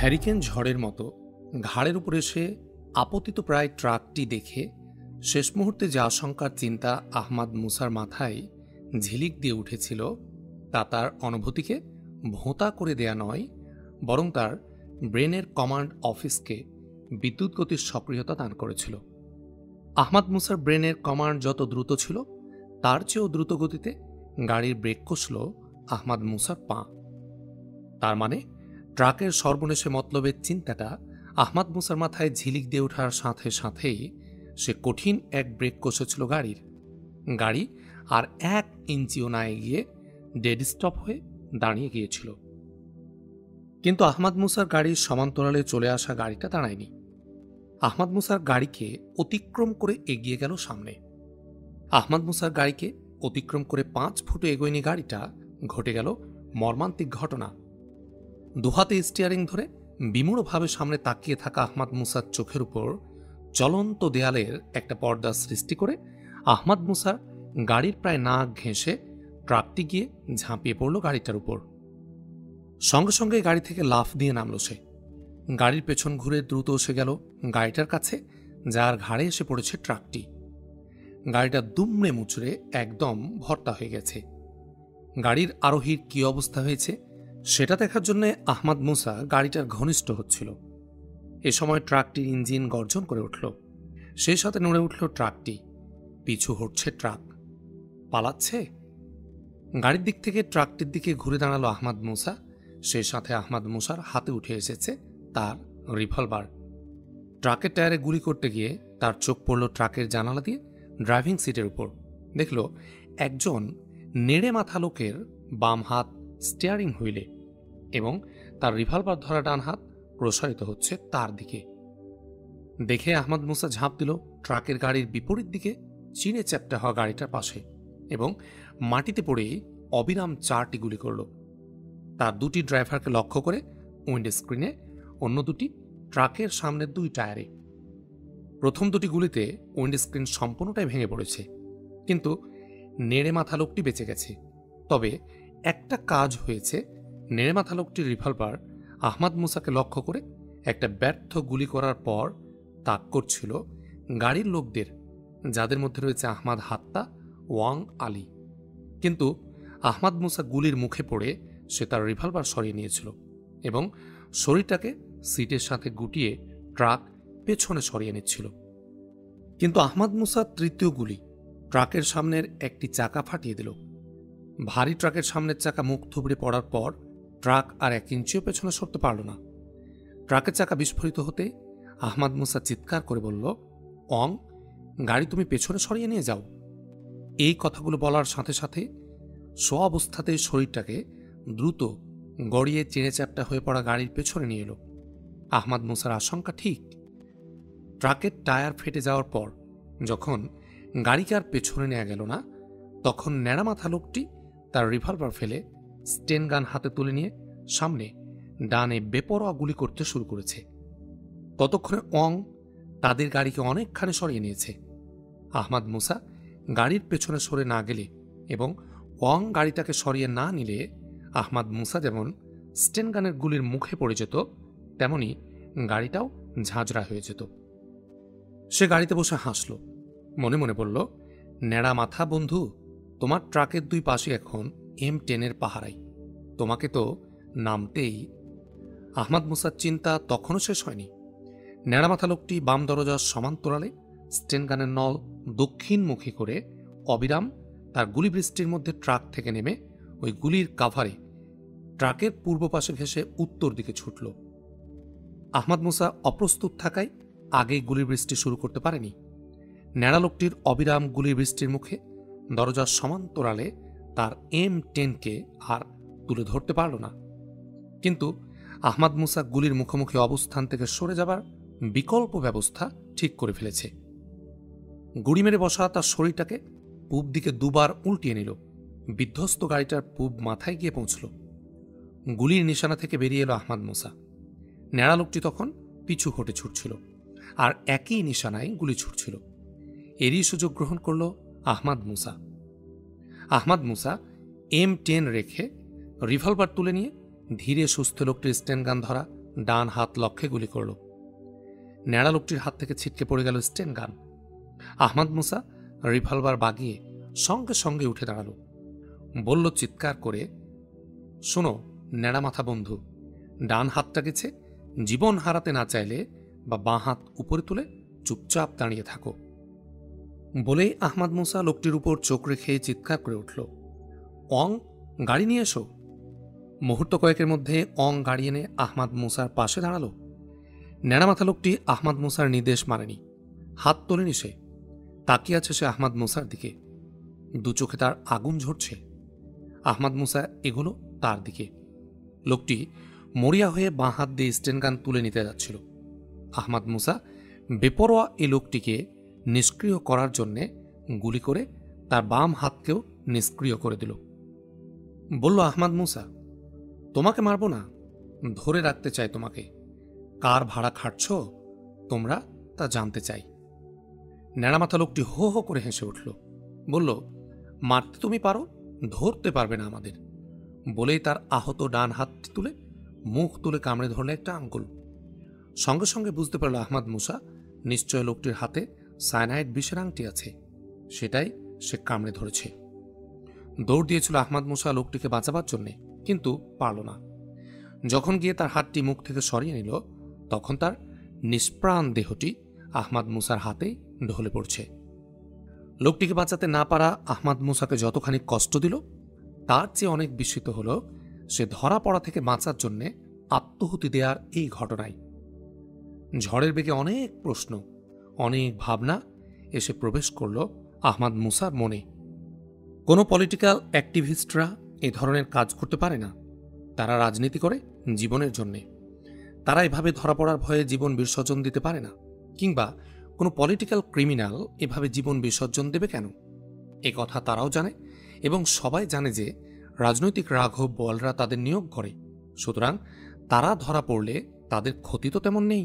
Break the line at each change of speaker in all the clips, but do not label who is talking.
Hurricane ঝড়ের মতো ঘাড়ের উপর এসে আপতিত প্রায় ট্রাকটি দেখে শেষ মুহূর্তে যে আশঙ্কার চিন্তা আহমাদ মুসার মাথায় ঝিলিক দিয়ে উঠেছিল তা তার অনুভূতিকে ভোঁতা করে দেয়া নয়, বরং তার ব্রেনের কমান্ড অফিসকে বিদ্যুৎ গতির সক্রিয়তা দান করেছিল। আহমাদ মুসার ব্রেনের কমান্ড যত দ্রুত ছিল তার চেয়েও দ্রুত গতিতে গাড়ির ব্রেক কষল আহমাদ মুসার পা। তার মানে ট্রাকের সর্বনেশে মতলবের চিন্তাটা আহমাদ মুসার মাথায় ঝিলিক দিয়ে ওঠার সাথে সাথেই সে কঠিন এক ব্রেক কষেছিল গাড়ি আর 1 ইঞ্চিও না এগিয়ে ডেড স্টপ হয়ে দাঁড়িয়ে গিয়েছিল। কিন্তু আহমাদ মুসার গাড়ির সমান্তরালে চলে আসা গাড়িটা দাঁড়ায়নি। আহমাদ মুসার গাড়িকে অতিক্রম করে এগিয়ে গেল সামনে। আহমাদ মুসার গাড়িকে অতিক্রম করে 5 ফুট এগোয়নি গাড়িটা, ঘটে গেল মর্মান্তিক ঘটনা। দুহাতে স্টিয়ারিং ধরে বিমূঢ়ভাবে সামনে তাকিয়ে থাকা আহমাদ মুসার চোখের উপর চলন্ত দেয়ালের একটা পর্দা সৃষ্টি করে আহমাদ মুসার গাড়ির প্রায় নাক ঘেঁষে ট্রাকটি গিয়ে ঝাঁপিয়ে পড়ল গাড়িটার উপর। সঙ্গে সঙ্গে গাড়ি থেকে লাফ দিয়ে নামল সে। গাড়ির পেছন ঘুরে দ্রুত এসে গেল গাড়িটার কাছে, যার ঘাড়ে এসে পড়েছে ট্রাকটি। গাড়িটা দুমড়ে মুচড়ে একদম ভর্তা হয়ে গেছে। গাড়ির আরোহীর কি অবস্থা হয়েছে সেটা দেখার জন্য আহমাদ মুসা গাড়িটার ঘনিষ্ঠ হচ্ছিল। এ সময় ট্রাকটির ইঞ্জিন গর্জন করে উঠল, সেই সাথে নড়ে উঠল ট্রাকটি। পিছু হটছে ট্রাক, পালাচ্ছে। গাড়ির দিক থেকে ট্রাকটির দিকে ঘুরে দাঁড়ালো আহমাদ মুসা। সেই সাথে আহমাদ মুসার হাতে উঠে এসেছে তার রিভলভার। ট্রাকের টায়ারে গুলি করতে গিয়ে তার চোখ পড়ল ট্রাকের জানালা দিয়ে ড্রাইভিং সিটের উপর। দেখল একজন নেড়ে মাথা লোকের বাম হাত স্টিয়ারিং হুইলে এবং তার রিভলভার ধরা ডান হাত প্রসারিত হচ্ছে তার দিকে। দেখে আহমাদ মুসা ঝাঁপ দিল ট্রাকের গাড়ির বিপরীত দিকে চিড়ে চ্যাপ্টা হওয়া গাড়িটার পাশে এবং মাটিতে পড়ে অবিরাম 4টি গুলি করল। তার 2টি ড্রাইভারকে লক্ষ্য করে উইন্ড স্ক্রিনে, অন্য 2টি ট্রাকের সামনের 2 টায়ারে। প্রথম 2টি গুলিতে উইন্ড স্ক্রিন সম্পূর্ণটাই ভেঙে পড়েছে, কিন্তু নেড়ে মাথা লোকটি বেঁচে গেছে। তবে একটা কাজ হয়েছে, নেড়ে মাথা লোকটির রিভলভার আহমাদ মুসাকে লক্ষ্য করে একটা ব্যর্থ গুলি করার পর তাক করছিল গাড়ির লোকদের, যাদের মধ্যে রয়েছে আহমাদ হাত্তা, ওয়াং আলী। কিন্তু আহমাদ মুসা গুলির মুখে পড়ে সে তার রিভলভার সরিয়ে নিয়েছিল এবং শরীরটাকে সিটের সাথে গুটিয়ে ট্রাক পেছনে সরিয়ে নিচ্ছিল। কিন্তু আহমাদ মুসার তৃতীয় গুলি ট্রাকের সামনের একটি চাকা ফাটিয়ে দিল। ভারী ট্রাকের সামনের চাকা মুখ থুবড়ে পড়ার পর ট্রাক আর 1 ইঞ্চিও পেছনে সরতে পারল না। ট্রাকের চাকা বিস্ফোরিত হতে আহমাদ মুসা চিৎকার করে বলল, অং, গাড়ি তুমি পেছনে সরিয়ে নিয়ে যাও। এই কথাগুলো বলার সাথে সাথে অবস্থাতে শরীরটাকে দ্রুত গড়িয়ে চেড়ে চ্যাপ্টা হয়ে পড়া গাড়ির পেছনে নিয়ে এলো। আহমাদ মুসার আশঙ্কা ঠিক। ট্রাকের টায়ার ফেটে যাওয়ার পর যখন গাড়িকে আর পেছনে নেওয়া গেল না, তখন ন্যাড়া মাথা লোকটি তার রিভলভার ফেলে স্টেন গান হাতে তুলে নিয়ে সামনে ডানে বেপরোয়া গুলি করতে শুরু করেছে। ততক্ষণে অং তাদের গাড়িকে অনেকখানি সরিয়ে নিয়েছে। আহমাদ মুসা গাড়ির পেছনে সরে না গেলে এবং ওয়াং গাড়িটাকে সরিয়ে না নিলে আহমাদ মুসা যেমন স্টেন গানের গুলির মুখে পড়ে যেত, তেমনি গাড়িটাও ঝাঁঝরা হয়ে যেত। সে গাড়িতে বসে হাসল, মনে মনে বলল, নেড়া মাথা বন্ধু, তোমার ট্রাকের 2 পাশে এখন M10 পাহারাই, তোমাকে তো নামতেই। আহমাদ মুসার চিন্তা তখনও শেষ হয়নি। নেড়া মাথা লোকটি বাম দরজার সমান্তরালে স্টেন গানের নল দক্ষিণমুখী করে অবিরাম তার গুলি বৃষ্টির মধ্যে ট্রাক থেকে নেমে ওই গুলির কাভারে ট্রাকের পূর্ব পাশে ঘেঁষে উত্তর দিকে ছুটল। আহমাদ মুসা অপ্রস্তুত থাকায় আগেই গুলির বৃষ্টি শুরু করতে পারেনি। নেড়া লোকটির অবিরাম গুলির বৃষ্টির মুখে দরজার সমান্তরালে তার M10কে আর তুলে ধরতে পারল না। কিন্তু আহমাদ মুসা গুলির মুখোমুখি অবস্থান থেকে সরে যাবার বিকল্প ব্যবস্থা ঠিক করে ফেলেছে। গুড়ি মেরে বসা তার শরীরটাকে পূব দিকে 2 বার উল্টিয়ে নিল। বিধ্বস্ত গাড়িটার পূব মাথায় গিয়ে পৌঁছল। গুলির নিশানা থেকে বেরিয়ে এলো আহমাদ মুসা। নেড়া লোকটি তখন পিছু হটে ছুটছিল আর একই নিশানায় গুলি ছুটছিল। এরই সুযোগ গ্রহণ করল আহমাদ মুসা। আহমাদ মুসা M10 রেখে রিভলভার তুলে নিয়ে ধীরে সুস্থ লোকটির স্টেন গান ধরা ডান হাত লক্ষ্যে গুলি করল। ন্যাড়া লোকটির হাত থেকে ছিটকে পড়ে গেল স্টেন গান। আহমদ মুসা রিভলভার বাগিয়ে সঙ্গে সঙ্গে উঠে দাঁড়াল। বলল চিৎকার করে, শোনো ন্যাড়া মাথা বন্ধু, ডান হাতটা গেছে, জীবন হারাতে না চাইলে বা বাঁ হাত উপরে তুলে চুপচাপ দাঁড়িয়ে থাকো। বলেই আহমদ মুসা লোকটির উপর চোখ রেখে চিৎকার করে উঠল, অং, গাড়ি নিয়ে এসো। মুহূর্ত কয়েকের মধ্যে অং গাড়ি এনে আহমদ মুসার পাশে দাঁড়াল। ন্যাড়ামাথা লোকটি আহমদ মুসার নির্দেশ মানেনি, হাত তোলেনি সে। তাকিয়ে আছে সে আহমদ মুসার দিকে, দু চোখে তার আগুন ঝরছে। আহমদ মুসা এগুলো তার দিকে। লোকটি মরিয়া হয়ে বাঁ হাত দিয়ে স্টেনগান তুলে নিতে যাচ্ছিল। আহমদ মুসা বেপরোয়া এই লোকটিকে নিষ্ক্রিয় করার জন্যে গুলি করে তার বাম হাতকেও নিষ্ক্রিয় করে দিল। বলল, আহমদ মুসা, তোমাকে মারব না, ধরে রাখতে চাই তোমাকে। কার ভাড়া খাটছ তোমরা তা জানতে চাই। ন্যাড়ামাথা লোকটি হো হো করে হেসে উঠল। বলল, মারতে তুমি পারো, ধরতে পারবে না আমাদের। বলেই তার আহত ডান হাতটি তুলে মুখ তুলে কামড়ে ধরল একটা আঙ্গুল। সঙ্গে সঙ্গে বুঝতে পারল আহমদ মুসা নিশ্চয় লোকটির হাতে সায়ানাইড বিষের আংটি আছে, সেটাই সে কামড়ে ধরেছে। দৌড় দিয়েছিল আহমদ মুসা লোকটিকে বাঁচাবার জন্যে, কিন্তু পারল না। যখন গিয়ে তার হাতটি মুখ থেকে সরিয়ে নিল, তখন তার নিষ্প্রাণ দেহটি আহমদ মুসার হাতেই ঢলে পড়ছে। লোকটিকে বাঁচাতে না পারা আহমদ মুসাকে যতখানি কষ্ট দিল, তার চেয়ে অনেক বিস্মিত হল সে ধরা পড়া থেকে বাঁচার জন্যে আত্মহুতি দেওয়ার এই ঘটনায়। ঝড়ের বেগে অনেক প্রশ্ন, অনেক ভাবনা এসে প্রবেশ করল আহমদ মুসার মনে। কোনো পলিটিক্যাল অ্যাক্টিভিস্টরা এই ধরনের কাজ করতে পারে না। তারা রাজনীতি করে জীবনের জন্যে। তারা এভাবে ধরা পড়ার ভয়ে জীবন বিসর্জন দিতে পারে না। কিংবা কোনো পলিটিক্যাল ক্রিমিনাল এভাবে জীবন বিসর্জন দেবে কেন, এ কথা তারাও জানে। এবং সবাই জানে যে রাজনৈতিক রাঘব বলরা তাদের নিয়োগ করে। সুতরাং তারা ধরা পড়লে তাদের ক্ষতি তো তেমন নেই।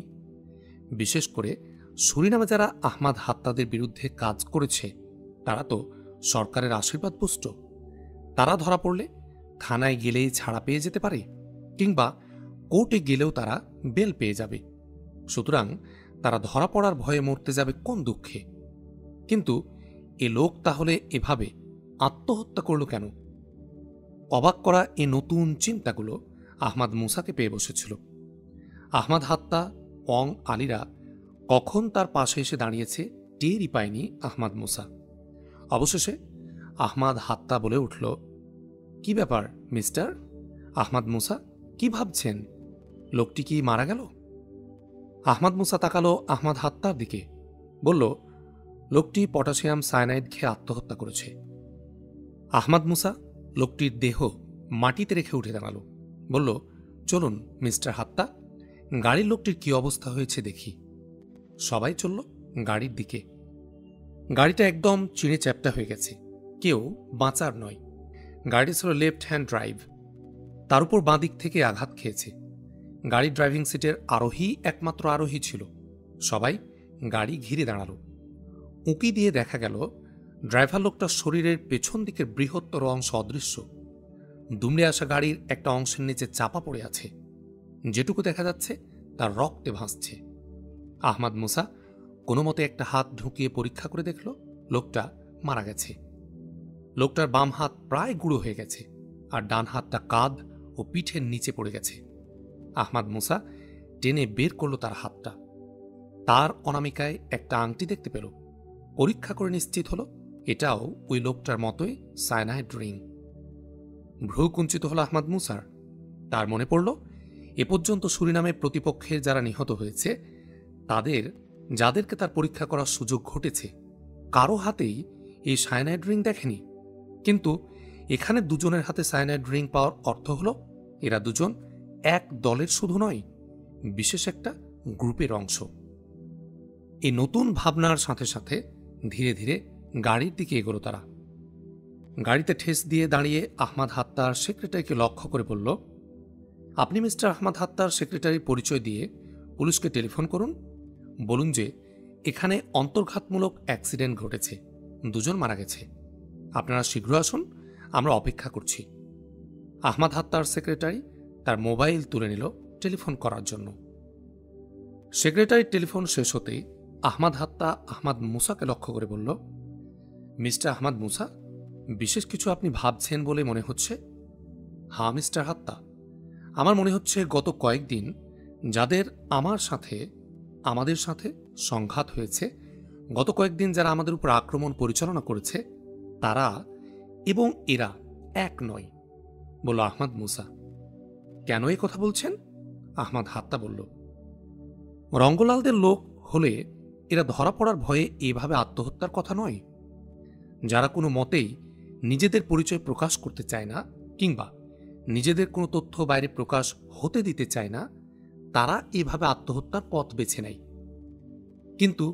বিশেষ করে সুরিনামে যারা আহমদ হাত্তাদের বিরুদ্ধে কাজ করেছে, তারা তো সরকারের আশীর্বাদ পুষ্ট। তারা ধরা পড়লে থানায় গেলেই ছাড়া পেয়ে যেতে পারে, কিংবা কোর্টে গেলেও তারা বেল পেয়ে যাবে। সুতরাং তারা ধরা পড়ার ভয়ে মরতে যাবে কোন দুঃখে? কিন্তু এ লোক তাহলে এভাবে আত্মহত্যা করল কেন? অবাক করা এ নতুন চিন্তাগুলো আহমদ মুসাকে পেয়ে বসেছিল। আহমদ হাত্তা, অং আলীরা কখন তার পাশে এসে দাঁড়িয়েছে টেরই পায়নি আহমদ মুসা। অবশেষে আহমদ হাত্তা বলে উঠল, কি ব্যাপার মিস্টার আহমদ মুসা, কি ভাবছেন? লোকটি কি মারা গেল? আহমদ মুসা তাকালো আহমদ হাত্তার দিকে। বলল, লোকটি পটাশিয়াম সায়ানাইড খেয়ে আত্মহত্যা করেছে। আহমদ মুসা লোকটির দেহ মাটিতে রেখে উঠে দাঁড়ালো। বলল, চলুন মিস্টার হাত্তা, গাড়ির লোকটির কি অবস্থা হয়েছে দেখি। সবাই চলল গাড়ির দিকে। গাড়িটা একদম চিড়ে চ্যাপ্টা হয়ে গেছে, কেউ বাঁচার নয়। গাড়িটি ছিল লেফট হ্যান্ড ড্রাইভ, তার উপর বাঁ দিক থেকে আঘাত খেয়েছে। গাড়ির ড্রাইভিং সিটের আরোহী একমাত্র আরোহী ছিল। সবাই গাড়ি ঘিরে দাঁড়ালো। উঁকি দিয়ে দেখা গেল ড্রাইভার লোকটার শরীরের পেছন দিকের বৃহত্তর অংশ অদৃশ্য। দুমড়ে আসা গাড়ির একটা অংশের নিচে চাপা পড়ে আছে। যেটুকু দেখা যাচ্ছে তার রক্তে ভাসছে। আহমদ মুসা কোনো মতে একটা হাত ঢুকিয়ে পরীক্ষা করে দেখল লোকটা মারা গেছে। লোকটার বাম হাত প্রায় গুঁড়ো হয়ে গেছে, আর ডান হাতটা কাঁধ ও পিঠের নিচে পড়ে গেছে। আহমদ মুসা টেনে বের করল তার হাতটা। তার অনামিকায় একটা আংটি দেখতে পেল। পরীক্ষা করে নিশ্চিত হল এটাও ওই লোকটার মতোই সায়ানাইড রিং। ভ্রু কুঞ্চিত হল আহমদ মুসার। তার মনে পড়ল এ পর্যন্ত সুরিনামে প্রতিপক্ষের যারা নিহত হয়েছে, তাদের যাদেরকে তার পরীক্ষা করার সুযোগ ঘটেছে, কারো হাতেই এই সায়ানাইড রিং দেখেনি। কিন্তু এখানে দুজনের হাতে সায়ানাইড রিং পাওয়ার অর্থ হল এরা দুজন এক দলের শুধু নয়, বিশেষ একটা গ্রুপের অংশ। এই নতুন ভাবনার সাথে সাথে ধীরে ধীরে গাড়ির দিকে এগোলো তারা। গাড়িতে ঠেস দিয়ে দাঁড়িয়ে আহমদ হাত্তার সেক্রেটারিকে লক্ষ্য করে বলল, আপনি মিস্টার আহমদ হাত্তার সেক্রেটারির পরিচয় দিয়ে পুলিশকে টেলিফোন করুন। বলুন যে এখানে অন্তর্ঘাতমূলক অ্যাক্সিডেন্ট ঘটেছে, দুজন মারা গেছে। আপনারা শীঘ্র আসুন, আমরা অপেক্ষা করছি। আহমদ হাত্তার সেক্রেটারি তার মোবাইল তুলে নিল, টেলিফোন করার জন্য। সেক্রেটারির টেলিফোন শেষ হতেই আহমাদ হাত্তা আহমাদ মুসাকে লক্ষ্য করে বলল, মিস্টার আহমাদ মুসা, বিশেষ কিছু আপনি ভাবছেন বলে মনে হচ্ছে। হ্যাঁ মিস্টার হাত্তা, আমার মনে হচ্ছে গত কয়েকদিন যাদের আমাদের সাথে সংঘাত হয়েছে, গত কয়েকদিন যারা আমাদের উপর আক্রমণ পরিচালনা করেছে, তারা এবং এরা এক নয়, বলল আহমাদ মুসা। কেন এই কথা বলছেন? আহমাদ হাত্তা বলল, রঙ্গলালদের লোক হলে এরা ধরা পড়ার ভয়ে এভাবে আত্মহত্যার কথা নয়। যারা কোনো মতেই নিজেদের পরিচয় প্রকাশ করতে চায় না কিংবা নিজেদের কোনো তথ্য বাইরে প্রকাশ হতে দিতে চায় না, তারা এভাবে আত্মহত্যার পথ বেছে নেয়। কিন্তু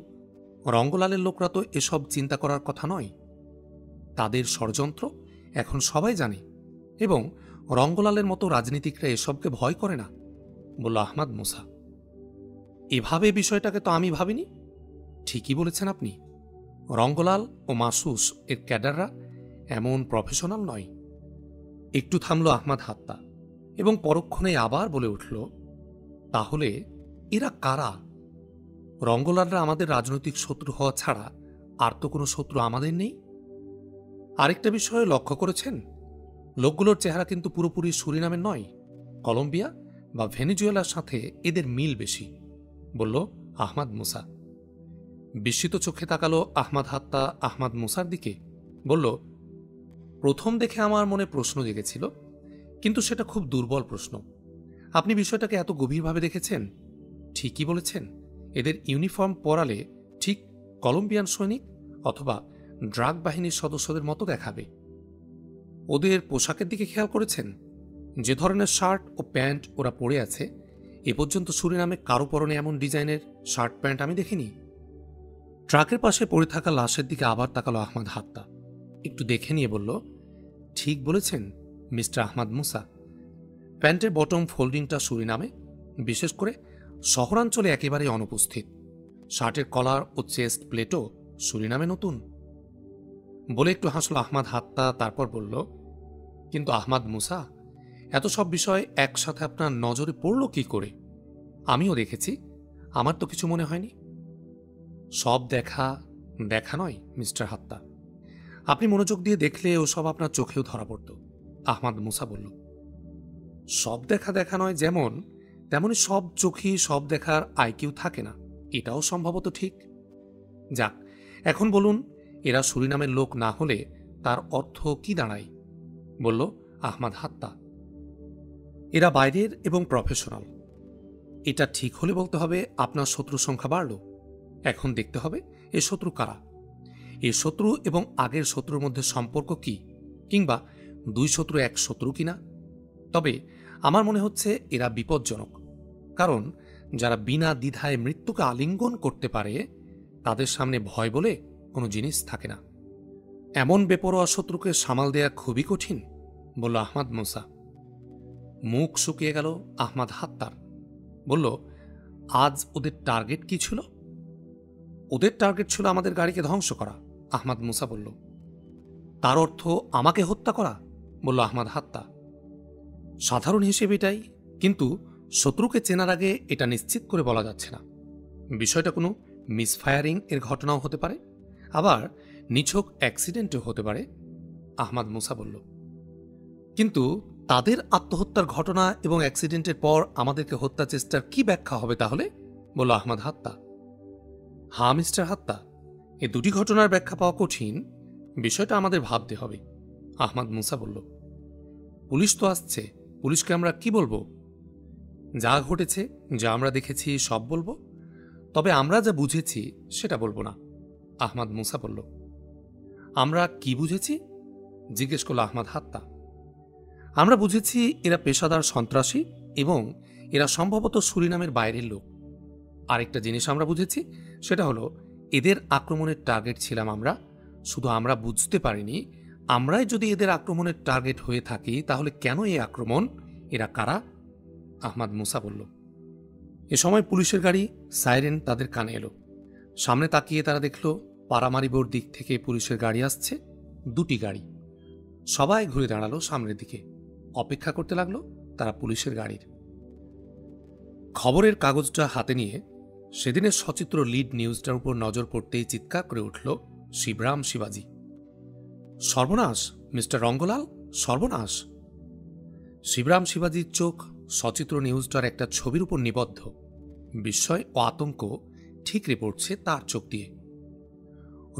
রঙ্গলালের লোকরা তো এসব চিন্তা করার কথা নয়। তাদের ষড়যন্ত্র এখন সবাই জানে এবং রঙ্গলালের মতো রাজনীতিকরা এসবকে ভয় করে না, বলল আহমাদ মুসা। এভাবে বিষয়টাকে তো আমি ভাবিনি। ঠিকই বলেছেন আপনি, রঙ্গলাল ও মাসুস এর ক্যাডাররা এমন প্রফেশনাল নয়। একটু থামল আহমাদ হাত্তা এবং পরক্ষণে আবার বলে উঠল, তাহলে এরা কারা? রঙ্গলালরা আমাদের রাজনৈতিক শত্রু হওয়া ছাড়া আর তো কোনো শত্রু আমাদের নেই। আরেকটা বিষয়ে লক্ষ্য করেছেন, লোকগুলোর চেহারা কিন্তু পুরোপুরি সুরিনামের নয়, কলম্বিয়া বা ভেনেজুয়েলার সাথে এদের মিল বেশি, বলল আহমাদ মুসা। বিস্মিত চোখে তাকালো আহমাদ হাত্তা আহমাদ মুসার দিকে, বলল, প্রথম দেখে আমার মনে প্রশ্ন জেগেছিল, কিন্তু সেটা খুব দুর্বল প্রশ্ন। আপনি বিষয়টাকে এত গভীরভাবে দেখেছেন। ঠিকই বলেছেন, এদের ইউনিফর্ম পরালে ঠিক কলম্বিয়ান সৈনিক অথবা ড্রাগ বাহিনীর সদস্যদের মতো দেখাবে। ওদের পোশাকের দিকে খেয়াল করেছেন? যে ধরনের শার্ট ও প্যান্ট ওরা পরে আছে, এ পর্যন্ত সুরিনামে কারো পরনে এমন ডিজাইনের শার্ট প্যান্ট আমি দেখিনি। ট্রাকের পাশে পড়ে থাকা লাশের দিকে আবার তাকালো আহমাদ হাত্তা, একটু দেখে নিয়ে বলল, ঠিক বলেছেন মিস্টার আহমাদ মুসা। প্যান্টের বটম ফোল্ডিংটা সুরিনামে, বিশেষ করে শহরাঞ্চলে একেবারে অনুপস্থিত। শার্টের কলার ও চেস্ট প্লেটও সুরিনামে নতুন। বলে একটু হাসল আহমাদ হাত্তা, তারপর বলল, কিন্তু আহমাদ মুসা, এত সব বিষয় একসাথে আপনার নজরে পড়ল কি করে? আমিও দেখেছি, আমার তো কিছু মনে হয়নি। সব দেখা নয় মিস্টার হাত্তা, আপনি মনোযোগ দিয়ে দেখলে ওসব আপনার চোখেও ধরা পড়ত, আহমাদ মুসা বলল। সব দেখা নয় যেমন, তেমনি সব চোখই সব দেখার আইকিউ থাকে না, এটাও সম্ভবত ঠিক। যাক, এখন বলুন, এরা সুরিনামের লোক না হলে তার অর্থ কি দাঁড়ায়? বলল আহমাদ হাত্তা। এরা বাইরের এবং প্রফেশনাল। এটা ঠিক হলে বলতে হবে আপনার শত্রুর সংখ্যা বাড়ল। এখন দেখতে হবে এ শত্রু কারা, এ শত্রু এবং আগের শত্রুর মধ্যে সম্পর্ক কি, কিংবা দুই শত্রু এক শত্রু কিনা। তবে আমার মনে হচ্ছে এরা বিপজ্জনক, কারণ যারা বিনা দ্বিধায় মৃত্যুকে আলিঙ্গন করতে পারে, তাদের সামনে ভয় বলে কোনো জিনিস থাকে না। এমন বেপরোয়া শত্রুকে সামাল দেয়া খুবই কঠিন, বলল আহমাদ মুসা। মুখ শুকিয়ে গেল আহমাদ হাত্তার, বলল, আজ ওদের টার্গেট কি ছিল? ওদের টার্গেট ছিল আমাদের গাড়িকে ধ্বংস করা, আহমাদ মুসা বলল। তার অর্থ আমাকে হত্যা করা, বলল আহমাদ হাত্তা। সাধারণ হিসেব এটাই, কিন্তু শত্রুকে চেনার আগে এটা নিশ্চিত করে বলা যাচ্ছে না। বিষয়টা কোনো মিসফায়ারিং এর ঘটনাও হতে পারে, আবার নিছক অ্যাক্সিডেন্টও হতে পারে, আহমাদ মুসা বলল। কিন্তু তাদের আত্মহত্যার ঘটনা এবং অ্যাক্সিডেন্টের পর আমাদেরকে হত্যা চেষ্টার কি ব্যাখ্যা হবে তাহলে, বলল আহমাদ হাত্তা। হ্যাঁ মিস্টার হাত্তা, এ দুটি ঘটনার ব্যাখ্যা পাওয়া কঠিন, বিষয়টা আমাদের ভাবতে হবে, আহমাদ মুসা বলল। পুলিশ তো আসছে, পুলিশকে আমরা কি বলবো? যা ঘটেছে, যা আমরা দেখেছি সব বলবো, তবে আমরা যা বুঝেছি সেটা বলবো না, আহমাদ মুসা বলল। আমরা কি বুঝেছি? জিজ্ঞেস করল আহমাদ হাত্তা। আমরা বুঝেছি এরা পেশাদার সন্ত্রাসী এবং এরা সম্ভবত সুরিনামের বাইরের লোক। আরেকটা জিনিস আমরা বুঝেছি, সেটা হলো এদের আক্রমণের টার্গেট ছিলাম আমরা, শুধু আমরা বুঝতে পারিনি আমরাই যদি এদের আক্রমণের টার্গেট হয়ে থাকি তাহলে কেন এই আক্রমণ, এরা কারা, আহমাদ মুসা বলল। এ সময় পুলিশের গাড়ি সাইরেন তাদের কানে এলো। সামনে তাকিয়ে তারা দেখল পারামারিবোর দিক থেকে পুলিশের গাড়ি আসছে, দুটি গাড়ি। সবাই ঘুরে দাঁড়ালো সামনের দিকে, অপেক্ষা করতে লাগলো তারা পুলিশের গাড়ির। খবরের কাগজটা হাতে নিয়ে সেদিনের সচিত্র লিড নিউজটার উপর নজর পড়তেই চিৎকার করে উঠল শিবরাম শিবাজি। সর্বনাশ মিস্টার রঙ্গলাল, সর্বনাশ! শিবরাম শিবাজির চোখ সচিত্র নিউজটার একটা ছবির উপর নিবদ্ধ। বিস্ময় ও আতঙ্ক ঠিকরে পড়ছে তার চোখ দিয়ে।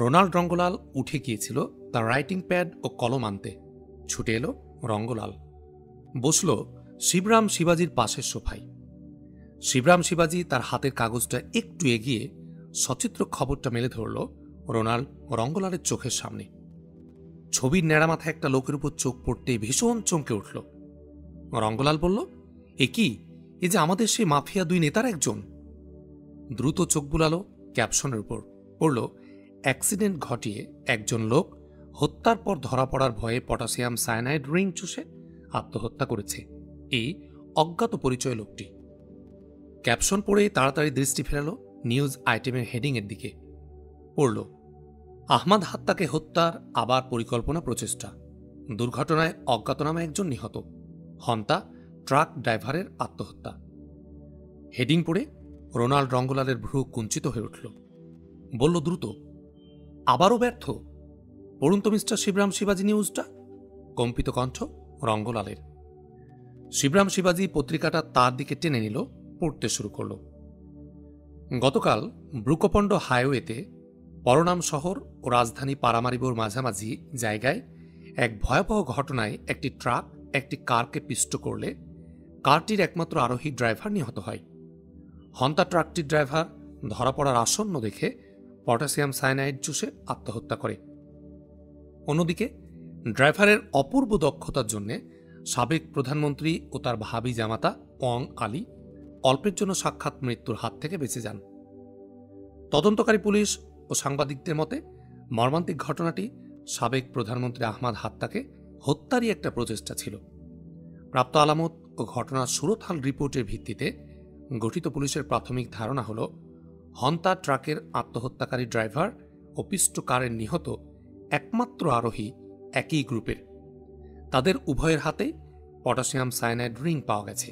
রোনাল্ড রঙ্গলাল উঠে গিয়েছিল তার রাইটিং প্যাড ও কলম আনতে। ছুটে এলো রঙ্গলাল, বসল শিবরাম শিবাজির পাশের সোফায়। শিবরাম শিবাজি তার হাতের কাগজটা একটু এগিয়ে সচিত্র খবরটা মেলে ধরল রোনাল্ড রঙ্গলালের চোখের সামনে। ছবির ন্যাড়া মাথায় একটা লোকের উপর চোখ পড়তেই ভীষণ চমকে উঠল। রঙ্গলাল বলল, এ কি? এ যে আমাদের সেই মাফিয়া দুই নেতার একজন। দ্রুত চোখ বুলালো ক্যাপশনের উপর। পড়ল, অ্যাক্সিডেন্ট ঘটিয়ে একজন লোক হত্যার পর ধরা পড়ার ভয়ে পটাশিয়াম সায়ানাইড রিং চুষে আত্মহত্যা করেছে এই অজ্ঞাত পরিচয় লোকটি। ক্যাপশন পড়ে তাড়াতাড়ি দৃষ্টি ফেরালো নিউজ আইটেমের হেডিংয়ের দিকে। পড়ল, আহমাদ হাত্তাকে হত্যার আবার পরিকল্পনা প্রচেষ্টা, দুর্ঘটনায় অজ্ঞাতনামা একজন নিহত, হন্তা ট্রাক ড্রাইভারের আত্মহত্যা। হেডিং পড়ে রোনাল্ড রঙ্গলালের ভ্রু কুঞ্চিত হয়ে উঠল। বলল দ্রুত, আবারও ব্যর্থ? পড়ুন তো মিস্টার শিবরাম শিবাজি নিউজটা। কম্পিত কণ্ঠ রঙ্গলালের। শিবরাম শিবাজি পত্রিকাটা তার দিকে টেনে নিল, পড়তে শুরু করল। গতকাল ব্রুকপণ্ড হাইওয়েতে পরনাম শহর ও রাজধানী পারামারিবোর মাঝামাঝি জায়গায় এক ভয়াবহ ঘটনায় একটি ট্রাক একটি কারকে পিষ্ট করলে কারটির একমাত্র আরোহী ড্রাইভার নিহত হয়। হন্তা ট্রাকটির ড্রাইভার ধরা পড়ার আসন্ন দেখে পটাশিয়াম সায়ানাইড চুষে আত্মহত্যা করে। অন্যদিকে ড্রাইভারের অপূর্ব দক্ষতার জন্য সাবেক প্রধানমন্ত্রী ও তার ভাবি জামাতা ওয়াং আলী অল্পের জন্য সাক্ষাৎ মৃত্যুর হাত থেকে বেঁচে যান। তদন্তকারী পুলিশ ও সাংবাদিকদের মতে মর্মান্তিক ঘটনাটি সাবেক প্রধানমন্ত্রী আহমাদ হাত্তাকে হত্যারই একটা প্রচেষ্টা ছিল। প্রাপ্ত আলামত ও ঘটনার সুরতহাল রিপোর্টের ভিত্তিতে গঠিত পুলিশের প্রাথমিক ধারণা হল, হন্তা ট্রাকের আত্মহত্যাকারী ড্রাইভার ও পিষ্ট কারের নিহত একমাত্র আরোহী একই গ্রুপের। তাদের উভয়ের হাতে পটাশিয়াম সায়ানাইড রিং পাওয়া গেছে।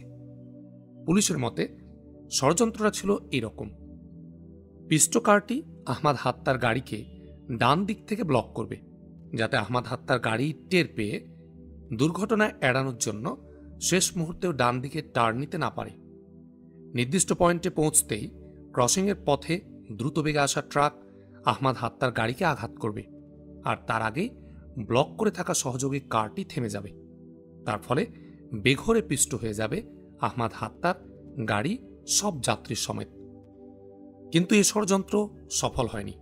পুলিশের মতে ষড়যন্ত্রটা ছিল এরকম: পিষ্ট কারটি আহমাদ হাত্তার গাড়িকে ডান দিক থেকে ব্লক করবে, যাতে আহমাদ হাত্তার গাড়ি টের পেয়ে দুর্ঘটনায় এড়ানোর জন্য শেষ মুহূর্তেও ডান দিকে টার্ন নিতে না পারে। নির্দিষ্ট পয়েন্টে পৌঁছতেই ক্রসিংয়ের পথে দ্রুত বেগে আসা ট্রাক আহমাদ হাত্তার গাড়িকে আঘাত করবে, আর তার আগেই ব্লক করে থাকা সহযোগী কারটি থেমে যাবে। তার ফলে বেঘোরে পিষ্ট হয়ে যাবে আহমাদ হাত্তার গাড়ি সব যাত্রীর সমেত। কিন্তু এ ষড়যন্ত্র সফল হয়নি।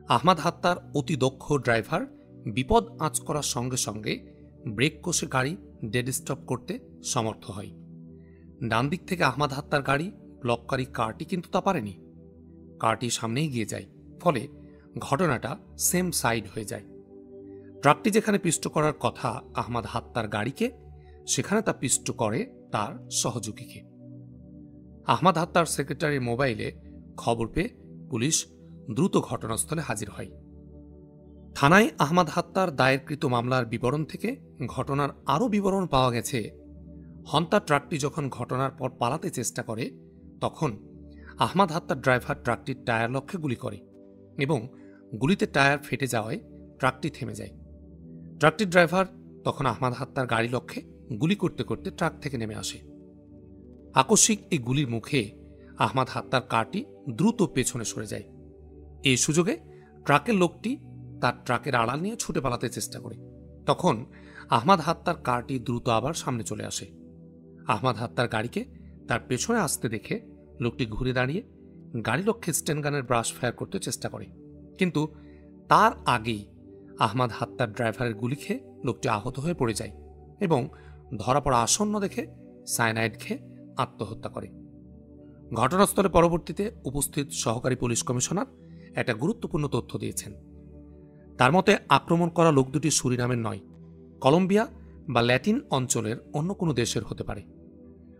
আহমাদ হাত্তার অতি দক্ষ ড্রাইভার বিপদ আঁচ করার সঙ্গে সঙ্গে ব্রেক কষে গাড়ি ডেড স্টপ করতে সমর্থ হয়। ডান দিক থেকে আহমাদ হাত্তার গাড়ি ব্লককারী কারটি কিন্তু তা পারেনি। কারটি সামনেই গিয়ে যায়, ফলে ঘটনাটা সেম সাইড হয়ে যায়। ট্রাকটি যেখানে পিষ্ট করার কথা আহমাদ হাত্তার গাড়িকে, সেখানে তা পিষ্ট করে তার সহযোগীকে। আহমাদ হাত্তার সেক্রেটারির মোবাইলে খবর পেয়ে পুলিশ দ্রুত ঘটনাস্থলে হাজির হয়। থানায় আহমাদ হাত্তার দায়েরকৃত মামলার বিবরণ থেকে ঘটনার আরও বিবরণ পাওয়া গেছে। হন্তা ট্রাকটি যখন ঘটনার পর পালাতে চেষ্টা করে, তখন আহমাদ হাত্তার ড্রাইভার ট্রাকটির টায়ার লক্ষ্যে গুলি করে এবং গুলিতে টায়ার ফেটে যাওয়ায় ট্রাকটি থেমে যায়। ট্রাকটির ড্রাইভার তখন আহমাদ হাত্তার গাড়ি লক্ষ্যে গুলি করতে করতে ট্রাক থেকে নেমে আসে। আকস্মিক এই গুলির মুখে আহমাদ হাত্তার কারটি দ্রুত পেছনে সরে যায়। এই সুযোগে ট্রাকের লোকটি তার ট্রাকের আড়াল নিয়ে ছুটে পালাতে চেষ্টা করে। তখন আহমাদ হাত্তার কারটি দ্রুত আবার সামনে চলে আসে। আহমাদ হাত্তার গাড়িকে তার পেছনে আসতে দেখে লোকটি ঘুরে দাঁড়িয়ে গাড়ি লক্ষ্যে স্টেনগানের ব্রাশ ফায়ার করতে চেষ্টা করে, কিন্তু তার আগেই আহমাদ হাত্তার ড্রাইভারের গুলি খেয়ে লোকটি আহত হয়ে পড়ে যায় এবং ধরা পড়া আসন্ন দেখে সায়ানাইড খেয়ে আত্মহত্যা করে। ঘটনাস্থলে পরবর্তীতে উপস্থিত সহকারী পুলিশ কমিশনার একটা গুরুত্বপূর্ণ তথ্য দিয়েছেন। তার মতে আক্রমণ করা লোক দুটি সুরিনামের নয়, কলম্বিয়া বা ল্যাটিন অঞ্চলের অন্য কোনো দেশের হতে পারে।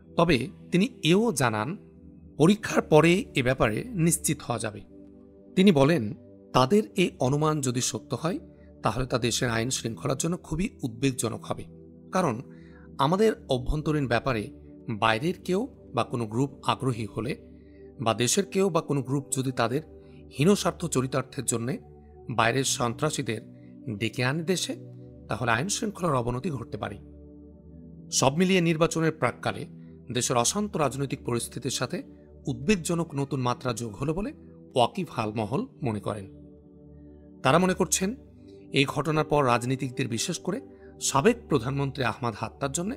তবে তিনি এও জানান, পরীক্ষার পরে এ ব্যাপারে নিশ্চিত হওয়া যাবে। তিনি বলেন, তাদের এই অনুমান যদি সত্য হয়, তাহলে তা দেশের আইন শৃঙ্খলার জন্য খুবই উদ্বেগজনক হবে। কারণ আমাদের অভ্যন্তরীণ ব্যাপারে বাইরের কেউ বা কোনো গ্রুপ আগ্রহী হলে, বা দেশের কেউ বা কোনো গ্রুপ যদি তাদের হীনস্বার্থ চরিতার্থের জন্য বাইরের সন্ত্রাসীদের ডেকে আনে দেশে, তাহলে আইন শৃঙ্খলার অবনতি ঘটতে পারে। সব মিলিয়ে নির্বাচনের প্রাক্কালে দেশের অশান্ত রাজনৈতিক পরিস্থিতির সাথে উদ্বেগজনক নতুন মাত্রা যোগ হলো বলে ওয়াকিফ হাল মহল মনে করেন। তারা মনে করছেন এই ঘটনার পর রাজনীতিকদের, বিশেষ করে সাবেক প্রধানমন্ত্রী আহমাদ হাত্তার জন্য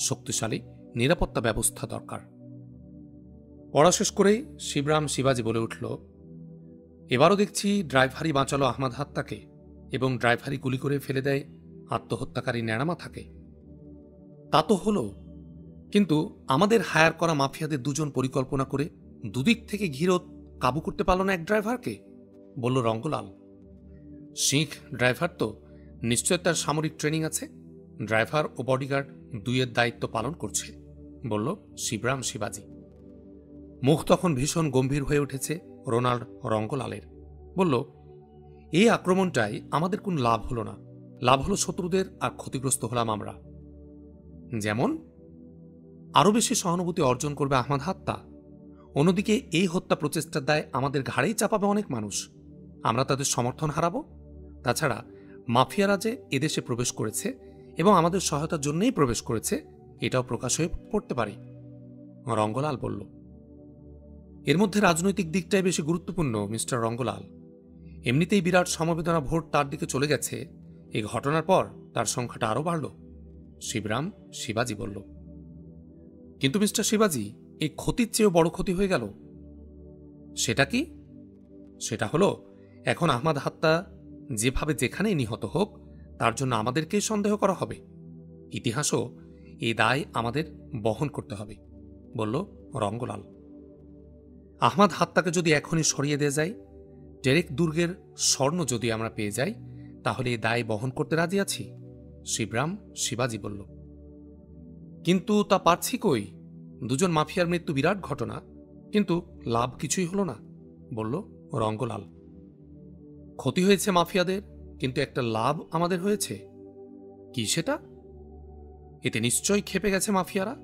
শক্তিশালী নিরাপত্তা ব্যবস্থা দরকার। পড়া শেষ করেই শিবরাম শিবাজি বলে উঠল, এবারও দেখছি ড্রাইভারই বাঁচালো আহমাদ হাত্তাকে, এবং ড্রাইভারই গুলি করে ফেলে দেয় আত্মহত্যাকারী ন্যাড়ামাথাকে। তা তো হলো, কিন্তু আমাদের হায়ার করা মাফিয়াদের দুজন পরিকল্পনা করে দুদিক থেকে ঘিরে কাবু করতে পারল না এক ড্রাইভারকে, বলল রঙ্গলাল। শিখ ড্রাইভার তো নিশ্চয় তার সামরিক ট্রেনিং আছে, ড্রাইভার ও বডিগার্ড দুইয়ের দায়িত্ব পালন করছে, বলল শিবরাম শিবাজি। মুখ তখন ভীষণ গম্ভীর হয়ে উঠেছে রোনাল্ড রঙ্গলালের। বলল, এই আক্রমণটাই আমাদের কোন লাভ হলো না, লাভ হলো শত্রুদের, আর ক্ষতিগ্রস্ত হলাম আমরা। যেমন আরও বেশি সহানুভূতি অর্জন করবে আহমাদ হাত্তা, অন্যদিকে এই হত্যা প্রচেষ্টার দায় আমাদের ঘাড়েই চাপাবে অনেক মানুষ, আমরা তাদের সমর্থন হারাবো। তাছাড়া মাফিয়ারা যে এদেশে প্রবেশ করেছে এবং আমাদের সহায়তার জন্যই প্রবেশ করেছে, এটাও প্রকাশ হয়ে পড়তে পারে। রঙ্গলাল বলল, এর মধ্যে রাজনৈতিক দিকটাই বেশি গুরুত্বপূর্ণ মিস্টার রঙ্গলাল। এমনিতেই বিরাট সমবেদনা ভোট তার দিকে চলে গেছে, এই ঘটনার পর তার সংখ্যাটা আরও বাড়ল, শিবরাম শিবাজি বলল। কিন্তু মিস্টার শিবাজি, এই ক্ষতির চেয়েও বড় ক্ষতি হয়ে গেল। সেটা কি? সেটা হলো, এখন আহমাদ হাত্তা যেভাবে যেখানেই নিহত হোক, তার জন্য আমাদেরকেই সন্দেহ করা হবে। ইতিহাসও এই দায় আমাদের বহন করতে হবে, বলল রঙ্গলাল। আহমাদ হাত্তাকে যদি এখনই সরিয়ে দিয়ে যায়, টেরেক দুর্গের স্বর্ণ যদি আমরা পেয়ে যাই, তাহলে এই দায় বহন করতে রাজি আছি, শিবরাম শিবাজি বলল। কিন্তু তা পারছি কই? দুজন মাফিয়ার মৃত্যু বিরাট ঘটনা, কিন্তু লাভ কিছুই হলো না, বলল রঙ্গলাল। ক্ষতি হয়েছে মাফিয়াদের, কিন্তু একটা লাভ আমাদের হয়েছে। কি সেটা? এতে নিশ্চয়ই ক্ষেপে গেছে মাফিয়ারা।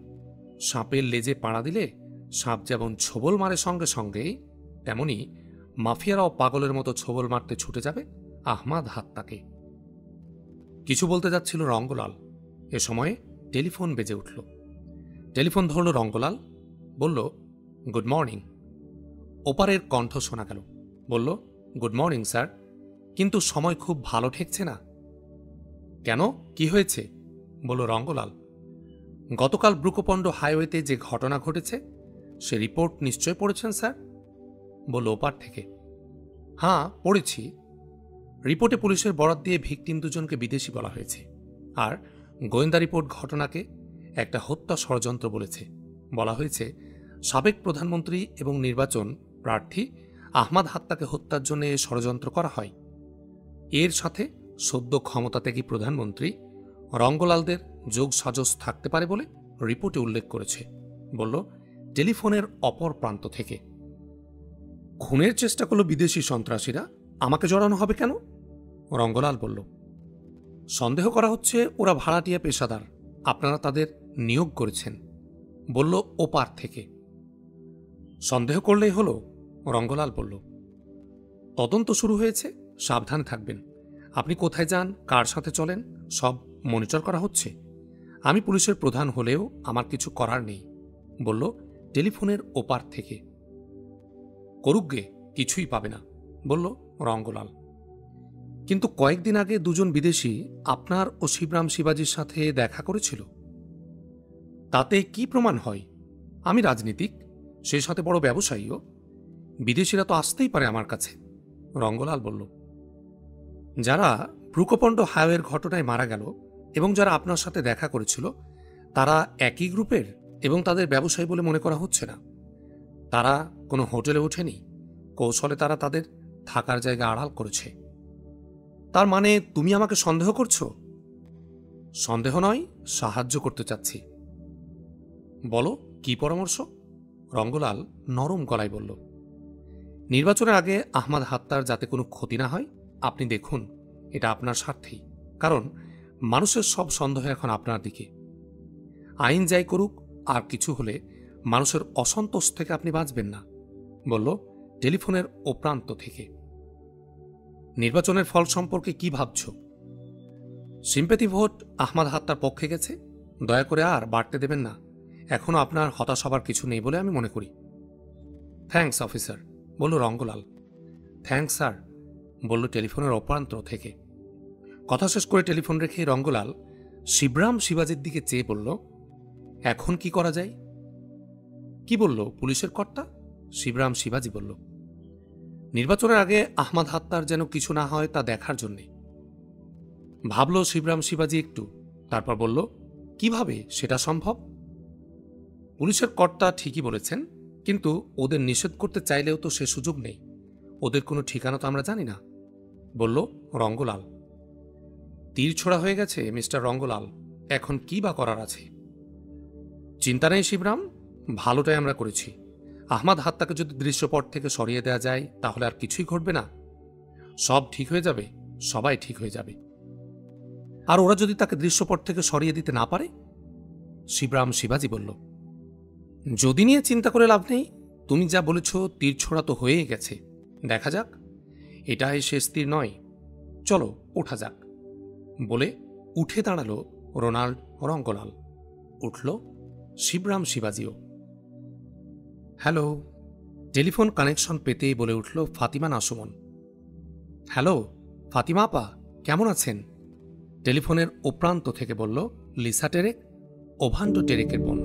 সাপের লেজে পাড়া দিলে সাপ যেমন ছোবল মারে সঙ্গে সঙ্গেই, তেমনি মাফিয়ারাও পাগলের মতো ছোবল মারতে ছুটে যাবে আহমাদ হাত্তাকে। কিছু বলতে যাচ্ছিল রঙ্গলাল, এ সময়ে টেলিফোন বেজে উঠল। টেলিফোন ধরল রঙ্গলাল, বলল, গুড মর্নিং। ওপারের কণ্ঠ শোনা গেল, বলল, গুড মর্নিং স্যার, কিন্তু সময় খুব ভালো ঠেকছে না। কেন, কি হয়েছে? বলল রঙ্গলাল। গতকাল ব্রুকোপণ্ড হাইওয়েতে যে ঘটনা ঘটেছে, সে রিপোর্ট নিশ্চয় পড়েছেন স্যার, বলল ওপার থেকে। হ্যাঁ, পড়েছি। রিপোর্টে পুলিশের বরাত দিয়ে ভিকটিম দুজনকে বিদেশি বলা হয়েছে, আর গোয়েন্দা রিপোর্ট ঘটনাকে একটা হত্যা ষড়যন্ত্র বলেছে। বলা হয়েছে সাবেক প্রধানমন্ত্রী এবং নির্বাচন প্রার্থী আহমাদ হাত্তাকে হত্যার জন্য ষড়যন্ত্র করা হয়। এর সাথে সদ্য ক্ষমতাত্যাগী প্রধানমন্ত্রী রঙ্গলালদের যোগ সাজস থাকতে পারে বলে রিপোর্টে উল্লেখ করেছে, বলল টেলিফোনের অপর প্রান্ত থেকে। খুনের চেষ্টা করল বিদেশি সন্ত্রাসীরা, আমাকে জড়ানো হবে কেন? রঙ্গলাল বলল, সন্দেহ করা হচ্ছে ওরা ভাড়াটিয়া পেশাদার, আপনারা তাদের নিয়োগ করেছেন, বলল ওপার থেকে। সন্দেহ করলেই হলো, রঙ্গলাল বলল। তদন্ত শুরু হয়েছে, সাবধানে থাকবেন। আপনি কোথায় যান, কার সাথে চলেন, সব মনিটর করা হচ্ছে। আমি পুলিশের প্রধান হলেও আমার কিছু করার নেই, বলল টেলিফোনের ওপার থেকে। করুকগে, কিছুই পাবে না, বলল রঙ্গলাল। কিন্তু কয়েকদিন আগে দুজন বিদেশি আপনার ও শিবরাম শিবাজির সাথে দেখা করেছিল। তাতে কি প্রমাণ হয়? আমি রাজনীতিক, সেই সাথে বড় ব্যবসায়ীও, বিদেশিরা তো আসতেই পারে আমার কাছে, রঙ্গলাল বলল। যারা ব্রুকোপণ্ড হাইওয়ের ঘটনায় মারা গেল এবং যারা আপনার সাথে দেখা করেছিল, তারা একই গ্রুপের এবং তাদের ব্যবসায়ী বলে মনে করা হচ্ছে না। তারা কোনো হোটেলে ওঠেনি, কৌশলে তারা তাদের থাকার জায়গা আড়াল করেছে। তার মানে তুমি আমাকে সন্দেহ করছো? সন্দেহ নয়, সাহায্য করতে চাচ্ছি। বলো, কি পরামর্শ? রঙ্গলাল নরম গলায় বলল। নির্বাচনের আগে আহমাদ হাত্তার যাতে কোনো ক্ষতি না হয়, আপনি দেখুন, এটা আপনার স্বার্থেই, কারণ মানুষের সব সন্দেহ এখন আপনার দিকে। আইন যাই করুক, আর কিছু হলে মানুষের অসন্তোষ থেকে আপনি বাঁচবেন না, বলল টেলিফোনের ও প্রান্ত থেকে। নির্বাচনের ফল সম্পর্কে কি ভাবছ? সিম্প্যাথি ভোট আহমাদ হাত্তার পক্ষে গেছে, দয়া করে আর বাড়তে দেবেন না। এখনও আপনার হতাশ হবার কিছু নেই বলে আমি মনে করি। থ্যাঙ্কস অফিসার, বলল রঙ্গলাল। থ্যাঙ্কস স্যার, বলল টেলিফোনের অপ্রান্ত থেকে। কথা শেষ করে টেলিফোন রেখে রঙ্গলাল শিবরাম শিবাজির দিকে চেয়ে বলল, এখন কি করা যায়? কি বলল পুলিশের কর্তা? শিবরাম শিবাজি বলল, নির্বাচনের আগে আহমাদ হাত্তার যেন কিছু না হয় তা দেখার জন্যে। ভাবল শিবরাম শিবাজি একটু, তারপর বলল, কিভাবে সেটা সম্ভব? পুলিশের কর্তা ঠিকই বলেছেন, কিন্তু ওদের নিষেধ করতে চাইলেও তো সে সুযোগ নেই। ওদের কোনো ঠিকানা তো আমরা জানি না, বলল রঙ্গলাল। তীর ছোড়া হয়ে গেছে মিস্টার রঙ্গলাল, এখন কি বা করার আছে? চিন্তা নেই শিবরাম, ভালোটাই আমরা করেছি। আহমাদ হাত্তাকে যদি দৃশ্যপট থেকে সরিয়ে দেওয়া যায় তাহলে আর কিছুই ঘটবে না। সব ঠিক হয়ে যাবে, সবাই ঠিক হয়ে যাবে। আর ওরা যদি তাকে দৃশ্যপট থেকে সরিয়ে দিতে না পারে? শিবরাম শিবাজি বলল, যদি নিয়ে চিন্তা করে লাভ নেই। তুমি যা বলেছ তীর ছোড়া তো হয়েই গেছে, দেখা যাক। এটাই শেষ তীর নয়, চলো ওঠা যাক। বলে উঠে দাঁড়ালো রোনাল্ড রঙ্গলাল। উঠল শিবরাম শিবাজিও। হ্যালো, টেলিফোন কানেকশন পেতেই বলে উঠল ফাতিমা নাসুমন। হ্যালো ফাতিমা আপা, কেমন আছেন? টেলিফোনের ও প্রান্ত থেকে বলল লিসা টেরেক, ওভান্ডো টেরেকের বোন।